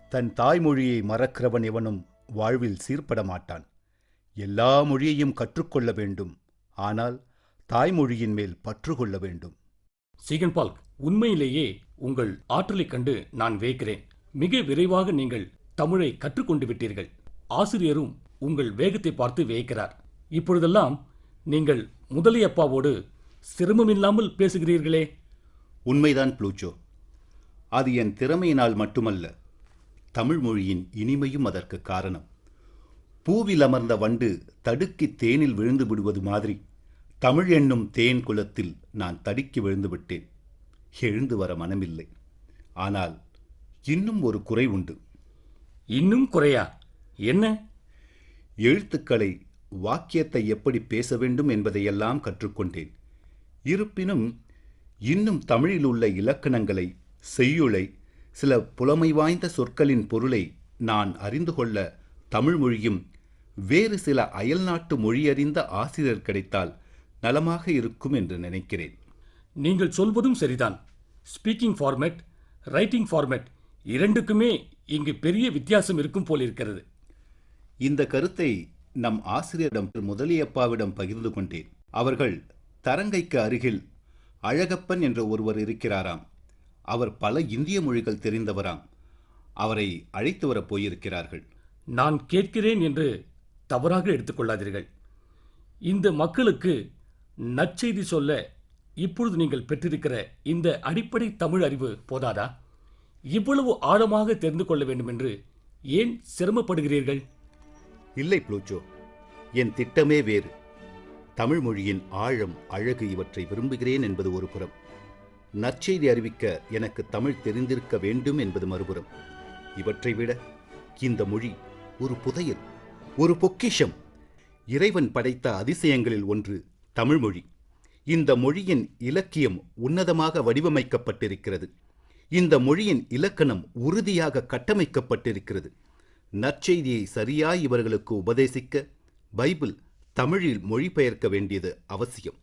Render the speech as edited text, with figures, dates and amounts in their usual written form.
தன் தாய்மொழியை மறக்கிறவன் எவனும் வாழ்வில் சீர்பட மாட்டான். எல்லா மொழியையும் கற்றுக்கொள்ள வேண்டும். ஆனால் தாய்மொழியின் மேல் பற்று கொள்ள வேண்டும். சீகன் பால்க், உண்மையிலேயே உங்கள் ஆற்றலைக் கண்டு நான் வியக்கிறேன். மிக விரைவாக நீங்கள் தமிழை கற்றுக்கொண்டு விட்டீர்கள். ஆசிரியரும் உங்கள் வேகத்தை பார்த்து வியக்கிறார். இப்பொழுதெல்லாம் நீங்கள் முதலியப்பாவோடு சிரமமில்லாமல் பேசுகிறீர்களே. உண்மைதான் ப்ளூச்சோ. அது என் திறமையினால் மட்டுமல்ல, தமிழ் மொழியின் இனிமையும் அதற்கு காரணம். பூவில் அமர்ந்த வண்டு தடுக்கி தேனில் விழுந்து விடுவது மாதிரி தமிழ் என்னும் தேன் குலத்தில் நான் தடுக்கி விழுந்து விட்டேன். எழுந்து வர மனமில்லை. ஆனால் இன்னும் ஒரு குறை உண்டு. இன்னும் குறையா? என்ன? எழுத்துக்களை, வாக்கியத்தை எப்படி பேச வேண்டும் என்பதையெல்லாம் கற்றுக்கொண்டேன். இருப்பினும் இன்னும் தமிழில் உள்ள இலக்கணங்களை, செய்யுளை, சில புலமை வாய்ந்த சொற்களின் பொருளை நான் அறிந்து கொள்ள தமிழ் மொழியும் வேறு சில அயல்நாட்டு மொழியறிந்த ஆசிரியர் கிடைத்தால் நலமாக இருக்கும் என்று நினைக்கிறேன். நீங்கள் சொல்வதும் சரிதான். ஸ்பீக்கிங் ஃபார்மேட், ரைட்டிங் ஃபார்மேட் இரண்டுக்குமே இங்கு பெரிய வித்தியாசம் இருக்கும் போலிருக்கிறது. இந்த கருத்தை நம் ஆசிரியரிடம் முதலியப்பாவிடம் பகிர்ந்து கொண்டேன். அவர்கள் தரங்கைக்கு அருகில் அழகப்பன் என்ற ஒருவர் இருக்கிறாராம். அவர் பல இந்திய மொழிகள் தெரிந்தவராம். அவரை அழைத்து வரப் போயிருக்கிறார்கள். நான் கேட்கிறேன் என்று தவறாக எடுத்துக்கொள்ளாதீர்கள். இந்த மக்களுக்கு நற்செய்தி சொல்ல இப்பொழுது நீங்கள் பெற்றிருக்கிற இந்த அடிப்படை தமிழ் அறிவு போதாதா? இவ்வளவு ஆழமாக தெரிந்து கொள்ள வேண்டும் என்று ஏன் சிரமப்படுகிறீர்கள்? இல்லை ப்ளூச்சோ, என் திட்டமே வேறு. தமிழ் மொழியின் ஆழம், அழகு இவற்றை விரும்புகிறேன் என்பது ஒரு புறம். நற்செய்தி அறிவிக்க எனக்கு தமிழ் தெரிந்திருக்க வேண்டும் என்பது மறுபுறம். இவற்றை விட இந்த மொழி ஒரு புதையல், ஒரு பொக்கிஷம். இறைவன் படைத்த அதிசயங்களில் ஒன்று தமிழ் மொழி. இந்த மொழியின் இலக்கியம் உன்னதமாக வடிவமைக்கப்பட்டிருக்கிறது. இந்த மொழியின் இலக்கணம் உறுதியாக கட்டமைக்கப்பட்டிருக்கிறது. நற்செய்தியை சரியாய் இவர்களுக்கு உபதேசிக்க பைபிள் தமிழில் மொழிபெயர்க்க வேண்டியது அவசியம்.